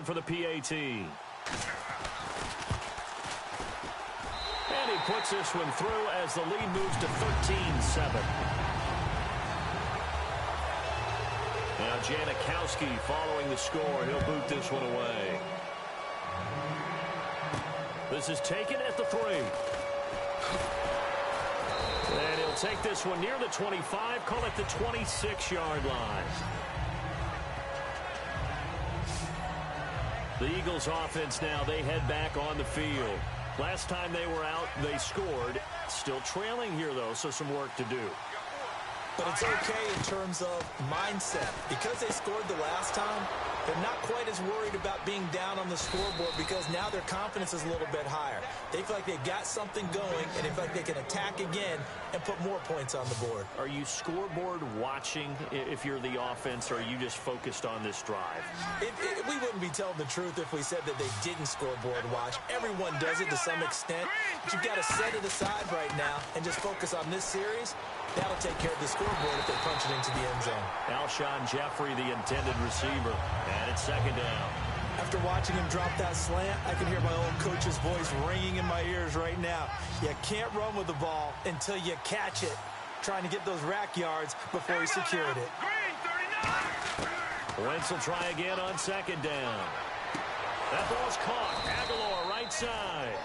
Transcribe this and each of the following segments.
on for the PAT. And he puts this one through as the lead moves to 13-7. Now Janikowski following the score. He'll boot this one away. This is taken at the 3. And he'll take this one near the 25, call it the 26-yard line. The Eagles offense now, they head back on the field. Last time they were out, they scored. Still trailing here, though, so some work to do. But it's okay in terms of mindset. Because they scored the last time, they're not quite as worried about being down on the scoreboard because now their confidence is a little bit higher. They feel like they've got something going, and they feel like they can attack again and put more points on the board. Are you scoreboard watching if you're the offense, or are you just focused on this drive? We wouldn't be telling the truth if we said that they didn't scoreboard watch. Everyone does it to some extent. But you've got to set it aside right now and just focus on this series. That'll take care of the scoreboard if they punch it into the end zone. Alshon Jeffrey, the intended receiver, and it's second down. After watching him drop that slant, I can hear my old coach's voice ringing in my ears right now. You can't run with the ball until you catch it. Trying to get those rack yards before he secured it. Wentz will try again on second down. That ball's caught. Aguilar right side.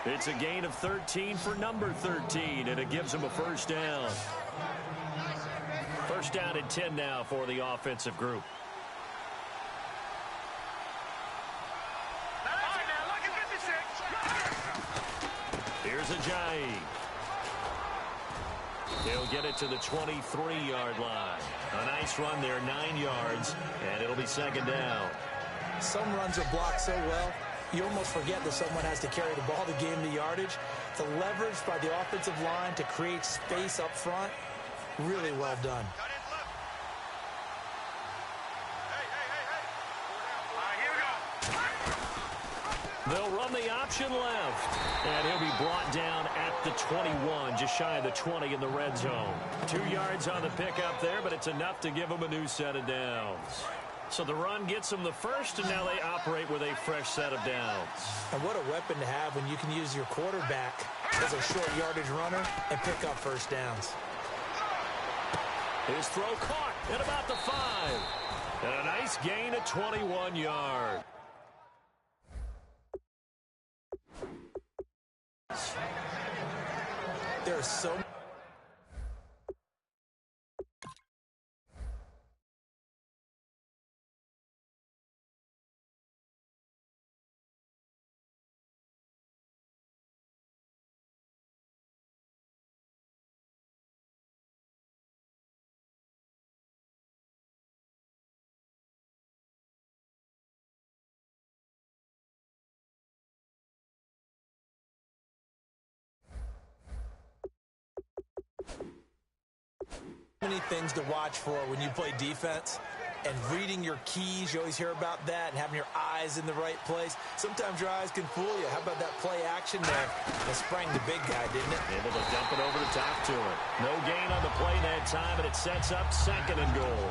It's a gain of 13 for number 13, and it gives him a first down. First down and 10 now for the offensive group. Here's Ajayi. He'll get it to the 23-yard line. A nice run there, 9 yards, and it'll be second down. Some runs are blocked so well, you almost forget that someone has to carry the ball to gain the yardage. The leverage by the offensive line to create space up front, really well done. They'll run the option left, and he'll be brought down at the 21, just shy of the 20 in the red zone. 2 yards on the pickup there, but it's enough to give them a new set of downs. So the run gets them the first, and now they operate with a fresh set of downs. And what a weapon to have when you can use your quarterback as a short yardage runner and pick up first downs. His throw caught at about the 5. And a nice gain of 21 yards. There's so many things to watch for when you play defense, and reading your keys, you always hear about that, and having your eyes in the right place. Sometimes your eyes can fool you. How about that play action there? It sprang the big guy, didn't it? Able to dump it over the top to him. No gain on the play that time, and it sets up second and goal.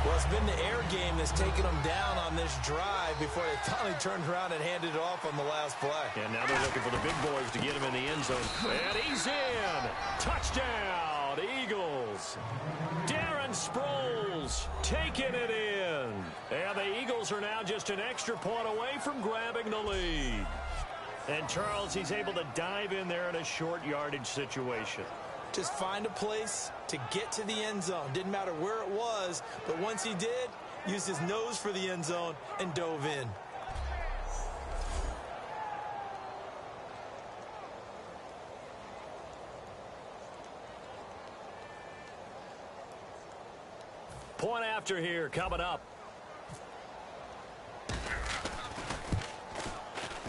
Well, it's been the air game that's taken them down on this drive before they finally turned around and handed it off on the last play. And now they're looking for the big boys to get him in the end zone. And he's in. Touchdown, Eagles. Darren Sproles taking it in. And the Eagles are now just an extra point away from grabbing the lead. And Charles, he's able to dive in there in a short yardage situation. Just find a place to get to the end zone. Didn't matter where it was, but once he did, used his nose for the end zone and dove in. Point after here coming up.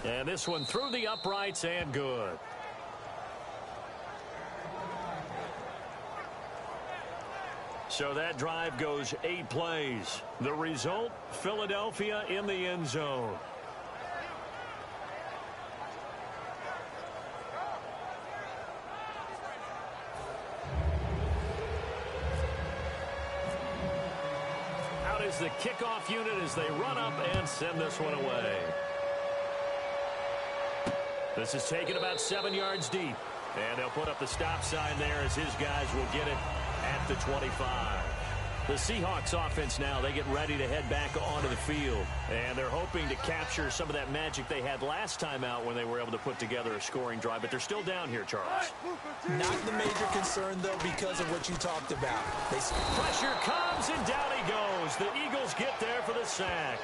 And this one through the uprights and good. So that drive goes 8 plays. The result, Philadelphia in the end zone. is the kickoff unit as they run up and send this one away. This is taken about 7 yards deep. And they'll put up the stop sign there as his guys will get it at the 25. The Seahawks offense now, they get ready to head back onto the field. And they're hoping to capture some of that magic they had last time out when they were able to put together a scoring drive. But they're still down here, Charles. Not the major concern, though, because of what you talked about. Pressure comes, and down he goes. The Eagles get there for the sack.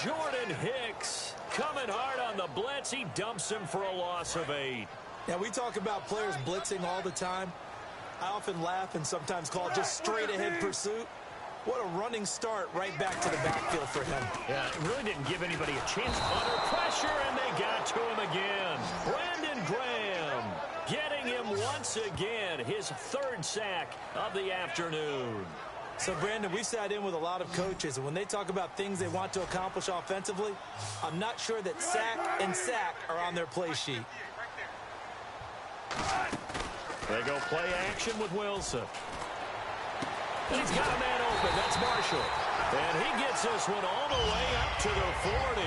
Jordan Hicks coming hard on the blitz. He dumps him for a loss of 8. Now, we talk about players blitzing all the time. I often laugh and sometimes call it just straight-ahead pursuit. What a running start right back to the backfield for him. Yeah, it really didn't give anybody a chance under pressure, and they got to him again. Brandon Graham getting him once again, his 3rd sack of the afternoon. So, Brandon, we sat in with a lot of coaches, and when they talk about things they want to accomplish offensively, I'm not sure that sack and sack are on their play sheet. They go play action with Wilson. He's got a man open. That's Marshall. And he gets this one all the way up to the 40.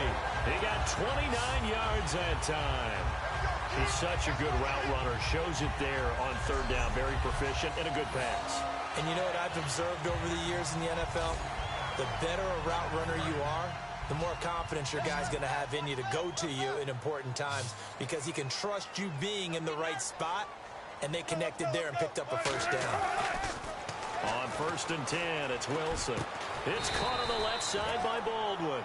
He got 29 yards that time. He's such a good route runner. Shows it there on 3rd down. Very proficient and a good pass. And you know what I've observed over the years in the NFL? The better a route runner you are, the more confidence your guy's going to have in you to go to you in important times because he can trust you being in the right spot, and they connected there and picked up a 1st down. On 1st and 10, it's Wilson. It's caught on the left side by Baldwin.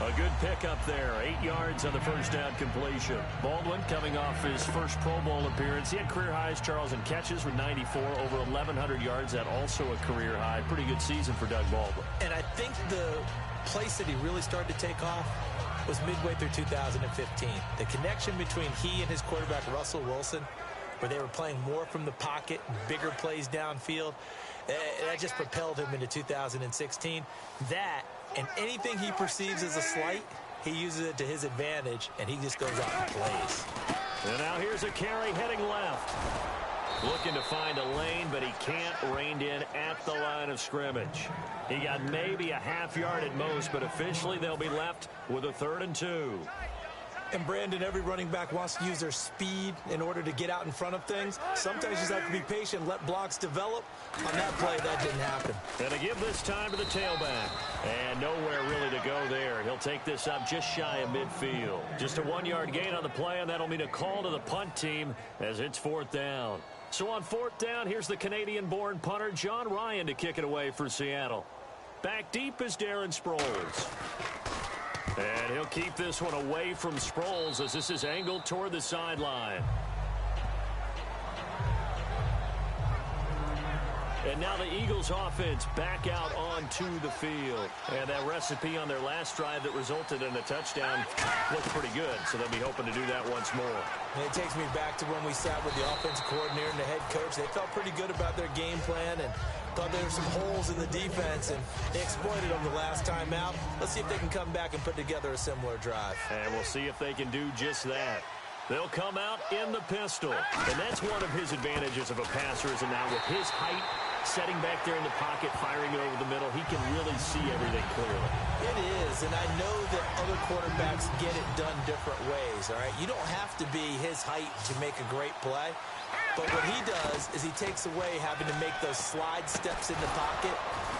A good pickup there, 8 yards on the 1st down completion. Baldwin coming off his first Pro Bowl appearance. He had career highs, Charles, in catches with 94, over 1,100 yards. That also a career high. Pretty good season for Doug Baldwin. And I think the place that he really started to take off was midway through 2015. The connection between he and his quarterback, Russell Wilson, where they were playing more from the pocket, bigger plays downfield, that just propelled him into 2016. That, and anything he perceives as a slight, he uses it to his advantage, and he just goes out and plays. And now here's a carry heading left. Looking to find a lane, but he can't, reined in at the line of scrimmage. He got maybe a half yard at most, but officially they'll be left with a 3rd and 2. And, Brandon, every running back wants to use their speed in order to get out in front of things. Sometimes you just have to be patient, let blocks develop. On that play, that didn't happen. And to give this time to the tailback. And nowhere really to go there. He'll take this up just shy of midfield. Just a 1-yard gain on the play, and that'll mean a call to the punt team as it's 4th down. So on 4th down, here's the Canadian-born punter, John Ryan, to kick it away for Seattle. Back deep is Darren Sproles. And he'll keep this one away from Sproles as this is angled toward the sideline. And now the Eagles offense back out onto the field. And that recipe on their last drive that resulted in a touchdown looked pretty good. So they'll be hoping to do that once more. And it takes me back to when we sat with the offensive coordinator and the head coach. They felt pretty good about their game plan and thought there were some holes in the defense, and they exploited them the last time out. Let's see if they can come back and put together a similar drive. And we'll see if they can do just that. They'll come out in the pistol. And that's one of his advantages of a passer, is now with his height, setting back there in the pocket, firing it over the middle, he can really see everything clearly. It is, and I know that other quarterbacks get it done different ways, all right? You don't have to be his height to make a great play. But what he does is he takes away having to make those slide steps in the pocket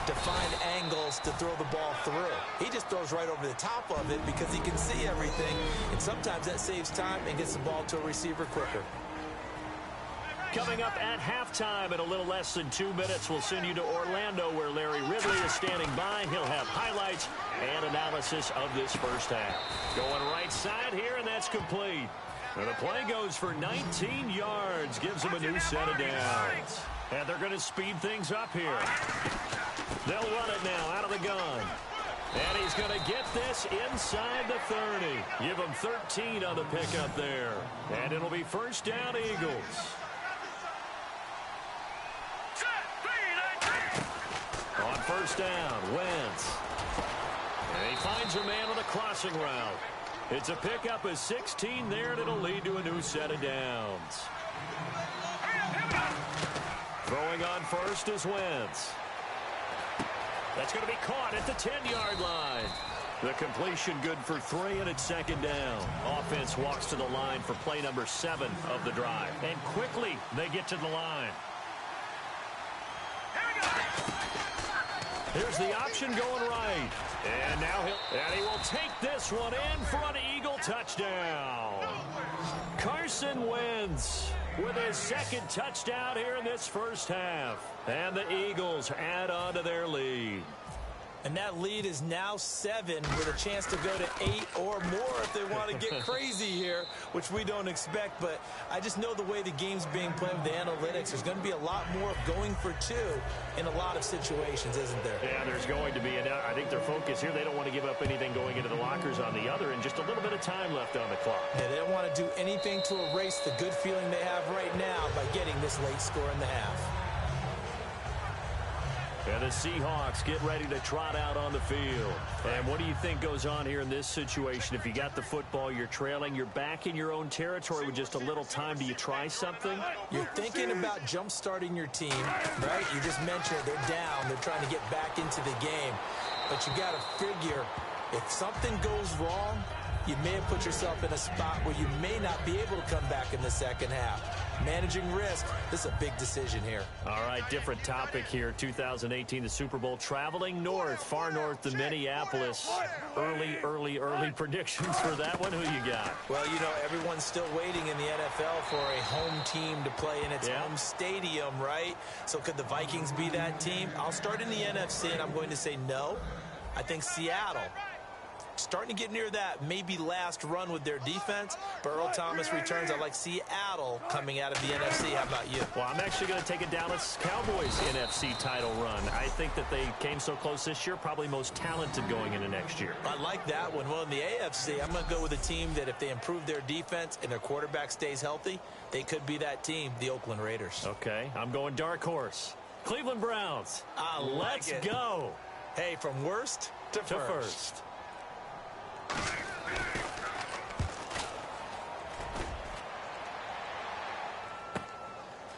to find angles to throw the ball through. He just throws right over the top of it because he can see everything, and sometimes that saves time and gets the ball to a receiver quicker. Coming up at halftime in a little less than 2 minutes, we'll send you to Orlando where Larry Ridley is standing by. He'll have highlights and analysis of this first half. Going right side here, and that's complete. And the play goes for 19 yards, gives him a new set of downs. And they're going to speed things up here. They'll run it now out of the gun. And he's going to get this inside the 30. Give him 13 on the pickup there. And it'll be 1st down, Eagles. On 1st down, Wentz. And he finds a man on the crossing route. It's a pickup of 16 there, and it'll lead to a new set of downs. Throwing on first is Wentz. That's going to be caught at the 10-yard line. The completion good for 3, and it's second down. Offense walks to the line for play number 7 of the drive. And quickly, they get to the line. Here's the option going right. And now he will take this one in for an Eagle touchdown. Carson Wentz with his second touchdown here in this first half. And the Eagles add on to their lead. And that lead is now 7 with a chance to go to 8 or more if they want to get crazy here, which we don't expect. But I just know the way the game's being played with the analytics, there's going to be a lot more of going for 2 in a lot of situations, isn't there? Yeah, there's going to be. And I think their focus here, they don't want to give up anything going into the lockers on the other, and just a little bit of time left on the clock. Yeah, they don't want to do anything to erase the good feeling they have right now by getting this late score in the half. And the Seahawks get ready to trot out on the field. And what do you think goes on here in this situation? If you got the football, you're trailing, you're back in your own territory with just a little time. Do you try something? You're thinking about jump-starting your team, right? You just mentioned they're down. They're trying to get back into the game. But you got to figure, if something goes wrong, you may have put yourself in a spot where you may not be able to come back in the second half. Managing risk, this is a big decision here. All right, different topic here. 2018, the Super Bowl, traveling north, far north to Minneapolis. Early predictions for that one. Who you got? Well, you know, everyone's still waiting in the NFL for a home team to play in its home stadium, right? So could the Vikings be that team? I'll start in the NFC, and I'm going to say no. I think Seattle, starting to get near that maybe last run with their defense, but Earl Thomas returns. I like Seattle coming out of the NFC. How about you? Well, I'm actually going to take a Dallas Cowboys NFC title run. I think that they came so close this year, probably most talented going into next year. I like that one. Well, in the AFC, I'm going to go with a team that if they improve their defense and their quarterback stays healthy, they could be that team, the Oakland Raiders. Okay, I'm going dark horse. Cleveland Browns. Let's go. Hey, from worst to first.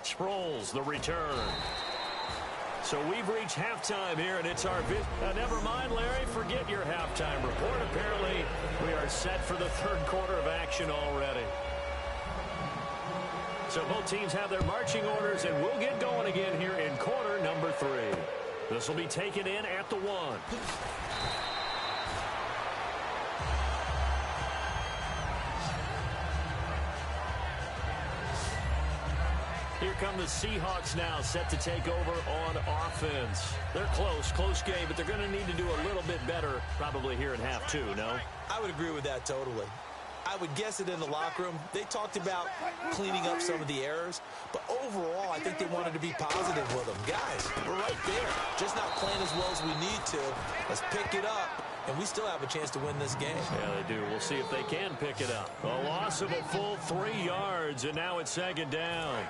Sproles, the return. So we've reached halftime here, and it's our never mind, Larry, forget your halftime report. Apparently, we are set for the third quarter of action already. So both teams have their marching orders, and we'll get going again here in quarter number 3. This will be taken in at the 1. Here come the Seahawks now, set to take over on offense. They're close game, but they're going to need to do a little bit better probably here in half 2, no? I would agree with that totally. I would guess it in the locker room. They talked about cleaning up some of the errors, but overall, I think they wanted to be positive with them. Guys, we're right there. Just not playing as well as we need to. Let's pick it up, and we still have a chance to win this game. Yeah, they do. We'll see if they can pick it up. A loss of a full 3 yards, and now it's second down.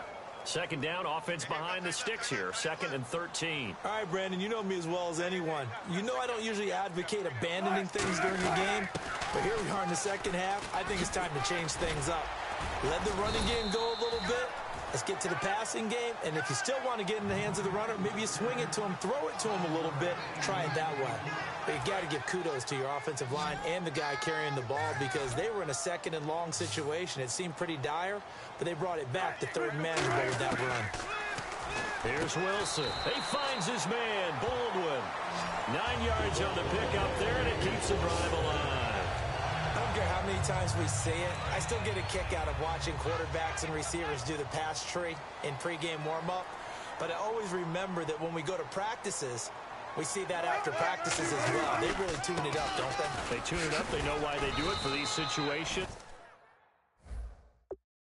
Second down, offense behind the sticks here. 2nd and 13. All right, Brandon, you know me as well as anyone. You know I don't usually advocate abandoning things during the game, but here we are in the second half. I think it's time to change things up. Let the running game go a little bit. Let's get to the passing game, and if you still want to get in the hands of the runner, maybe you swing it to him, throw it to him a little bit, try it that way. But you got to give kudos to your offensive line and the guy carrying the ball because they were in a 2nd and long situation. It seemed pretty dire, but they brought it back to 3rd and manageable with that run. Here's Wilson. He finds his man, Baldwin. 9 yards on the pickup there, and it keeps the drive alive. I don't care how many times we see it. I still get a kick out of watching quarterbacks and receivers do the pass tree in pregame warm-up. But I always remember that when we go to practices, we see that after practices as well. They really tune it up, don't they? They tune it up. They know why they do it for these situations.